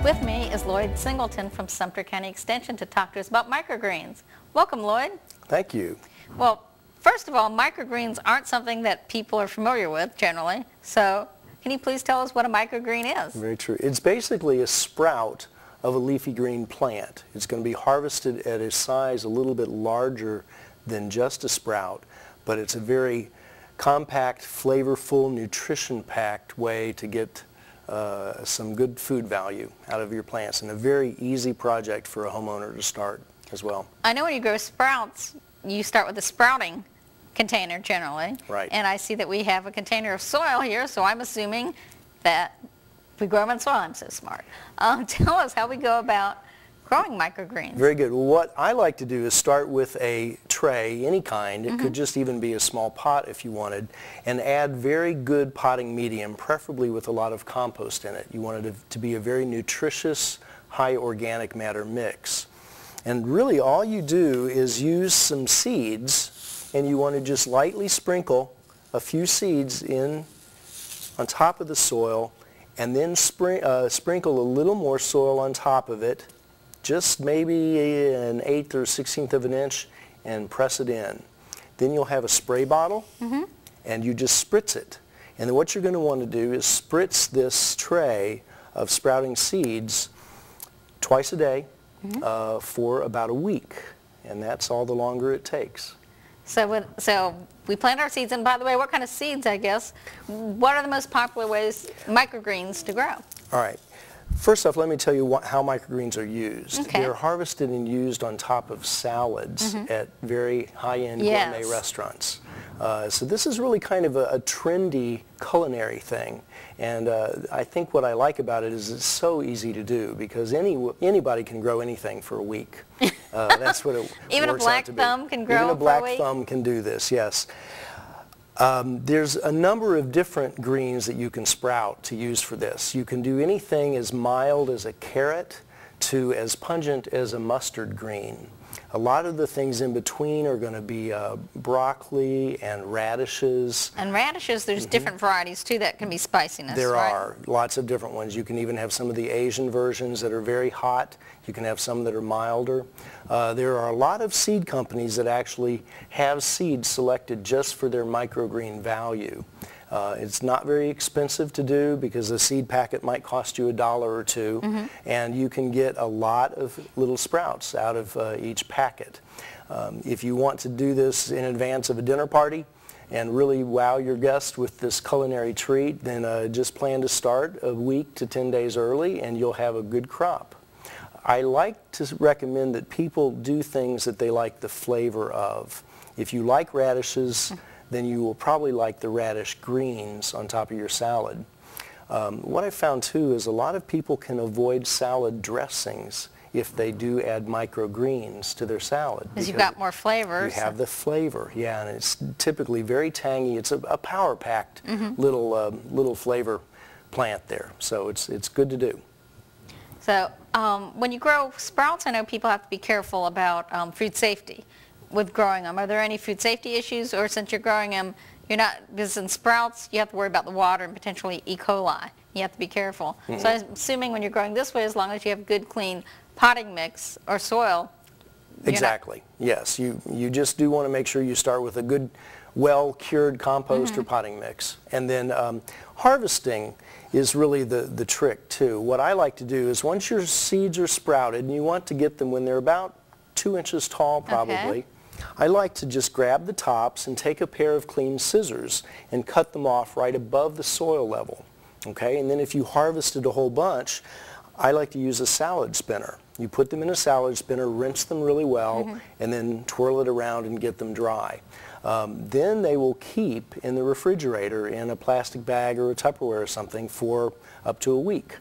With me is Lloyd Singleton from Sumter County Extension to talk to us about microgreens. Welcome, Lloyd. Thank you. Well, first of all, microgreens aren't something that people are familiar with generally, so can you please tell us what a microgreen is? Very true. It's basically a sprout of a leafy green plant. It's going to be harvested at a size a little bit larger than just a sprout, but it's a very compact, flavorful, nutrition-packed way to get some good food value out of your plants, and a very easy project for a homeowner to start as well. I know when you grow sprouts, you start with a sprouting container generally. Right. And I see that we have a container of soil here, so I'm assuming that we grow them in soil. I'm so smart. Tell us how we go about growing microgreens. Very good. Well, what I like to do is start with a tray, any kind. It could just even be a small pot if you wanted, and add very good potting medium, preferably with a lot of compost in it. You want it to be a very nutritious, high organic matter mix. And really all you do is use some seeds, and you want to just lightly sprinkle a few seeds in on top of the soil, and then sprinkle a little more soil on top of it, just maybe an 1/8 or 1/16 of an inch, and press it in. Then you'll have a spray bottle, and you just spritz it. And then what you're going to want to do is spritz this tray of sprouting seeds twice a day for about a week, and that's all the longer it takes. So we plant our seeds, and by the way, what kind of seeds, I guess, what are the most popular ways, microgreens, to grow? All right. First off, let me tell you how microgreens are used. Okay. They're harvested and used on top of salads at very high-end gourmet restaurants. So this is really kind of a trendy culinary thing. And I think what I like about it is it's so easy to do, because anybody can grow anything for a week. That's what it Even works a black out to be. thumb can grow for a week? Even a black thumb can do this, yes. There's a number of different greens that you can sprout to use for this. You can do anything as mild as a carrot to as pungent as a mustard green. A lot of the things in between are going to be broccoli and radishes. And radishes, there's different varieties too that can be spiciness, There right? are lots of different ones. You can even have some of the Asian versions that are very hot. You can have some that are milder. There are a lot of seed companies that actually have seeds selected just for their microgreen value. It's not very expensive to do, because a seed packet might cost you $1 or $2, and you can get a lot of little sprouts out of each packet. If you want to do this in advance of a dinner party and really wow your guests with this culinary treat, then just plan to start a week to 10 days early, and you'll have a good crop. I like to recommend that people do things that they like the flavor of. If you like radishes, then you will probably like the radish greens on top of your salad. What I found too is a lot of people can avoid salad dressings if they do add microgreens to their salad. Because you've got more flavor. You have the flavor, yeah, and it's typically very tangy. It's a power-packed little flavor plant there, so it's good to do. So when you grow sprouts, I know people have to be careful about food safety with growing them. Are there any food safety issues, or since you're growing them, you're not, because in sprouts you have to worry about the water and potentially E. coli. You have to be careful. So I'm assuming when you're growing this way, as long as you have good, clean potting mix or soil. Exactly, yes. You just do want to make sure you start with a good, well-cured compost or potting mix. And then harvesting is really the trick too. What I like to do is, once your seeds are sprouted, and you want to get them when they're about 2 inches tall probably, I like to just grab the tops and take a pair of clean scissors and cut them off right above the soil level. Okay, and then if you harvested a whole bunch, I like to use a salad spinner. You put them in a salad spinner, rinse them really well, and then twirl it around and get them dry. Then they will keep in the refrigerator in a plastic bag or a Tupperware or something for up to a week.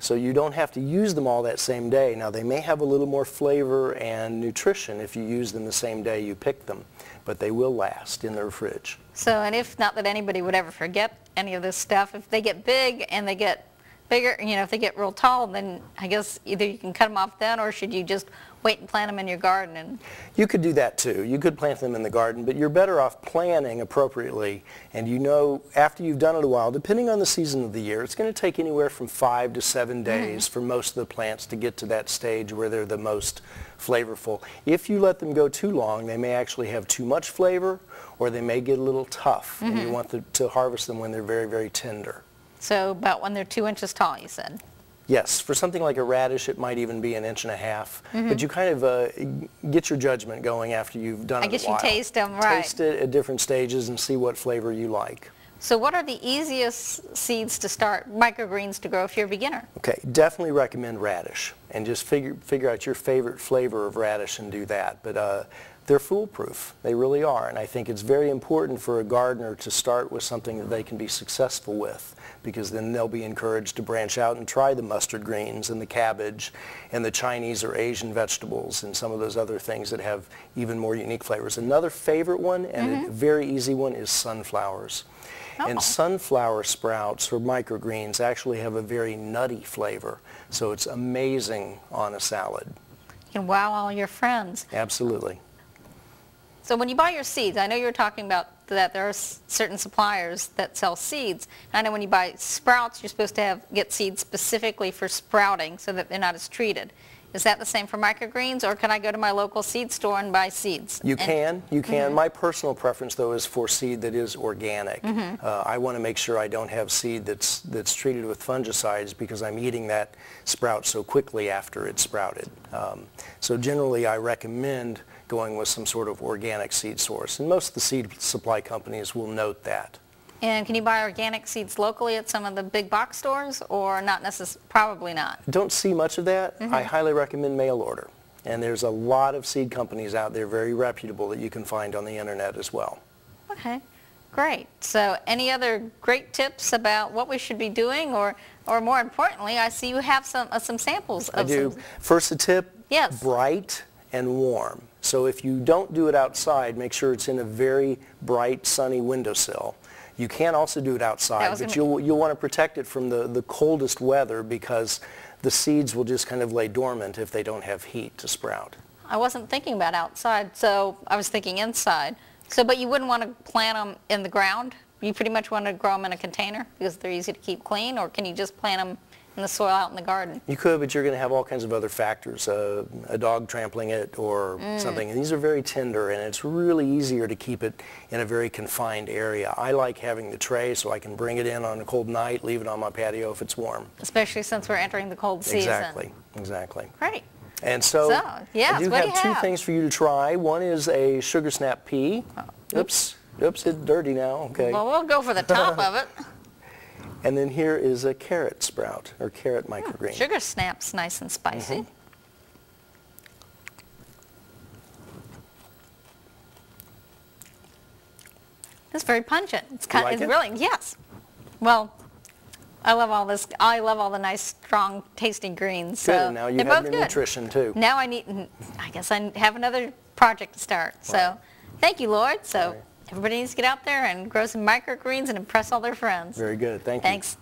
So you don't have to use them all that same day. Now, they may have a little more flavor and nutrition if you use them the same day you pick them, but they will last in the fridge. So, and if not that anybody would ever forget any of this stuff, if they get big and they get bigger, you know, if they get real tall, then I guess either you can cut them off then, or should you just wait and plant them in your garden. And You could do that too. You could plant them in the garden, but you're better off planning appropriately. And you know, after you've done it a while, depending on the season of the year, it's going to take anywhere from 5 to 7 days for most of the plants to get to that stage where they're the most flavorful. If you let them go too long, they may actually have too much flavor, or they may get a little tough, and you want to harvest them when they're very, very tender. so about when they're 2 inches tall, you said. Yes, for something like a radish, it might even be 1.5 inches. But you kind of get your judgment going after you've done it a while. I guess you taste them, right. Taste it at different stages and see what flavor you like. So what are the easiest seeds to start, microgreens to grow if you're a beginner? Okay, definitely recommend radish. And just figure out your favorite flavor of radish and do that. But they're foolproof. They really are. And I think it's very important for a gardener to start with something that they can be successful with, because then they'll be encouraged to branch out and try the mustard greens and the cabbage and the Chinese or Asian vegetables and some of those other things that have even more unique flavors. Another favorite one, and a very easy one, is sunflowers. And sunflower sprouts or microgreens actually have a very nutty flavor, so it's amazing on a salad. You can wow all your friends. Absolutely. So when you buy your seeds, I know you were talking about that there are certain suppliers that sell seeds. I know when you buy sprouts, you're supposed to get seeds specifically for sprouting so that they're not as treated. Is that the same for microgreens, or can I go to my local seed store and buy seeds? You can. My personal preference, though, is for seed that is organic. I want to make sure I don't have seed that's treated with fungicides, because I'm eating that sprout so quickly after it's sprouted. So generally, I recommend going with some sort of organic seed source, and most of the seed supply companies will note that. And can you buy organic seeds locally at some of the big box stores, or not necessarily? Probably not. Don't see much of that. I highly recommend mail order. And there's a lot of seed companies out there, very reputable, that you can find on the internet as well. Okay, great. So any other great tips about what we should be doing, or more importantly, I see you have some samples of I do. First, a tip, Yes. bright and warm. So if you don't do it outside, make sure it's in a very bright, sunny windowsill. You can also do it outside, but you'll want to protect it from the coldest weather, because the seeds will just kind of lay dormant if they don't have heat to sprout. I wasn't thinking about outside, so I was thinking inside. So, but you wouldn't want to plant them in the ground? You pretty much want to grow them in a container because they're easy to keep clean, or can you just plant them in the soil out in the garden? You could, but you're going to have all kinds of other factors, a dog trampling it or something. And these are very tender, and it's really easier to keep it in a very confined area. I like having the tray so I can bring it in on a cold night, leave it on my patio if it's warm. Especially since we're entering the cold season. Exactly. Great. And so yes, I do have two things for you to try. One is a sugar snap pea. Oops, it's dirty now. Okay. Well, we'll go for the top of it. And then here is a carrot sprout, or carrot microgreen. Sugar snap's nice and spicy. It's very pungent. It's kind of really, yes. Well, I love all this. I love all the nice, strong tasting greens. Good. So Now you have your nutrition too. Now I guess I have another project to start. So thank you, Lloyd. So everybody needs to get out there and grow some microgreens and impress all their friends. Very good. Thank you. Thanks.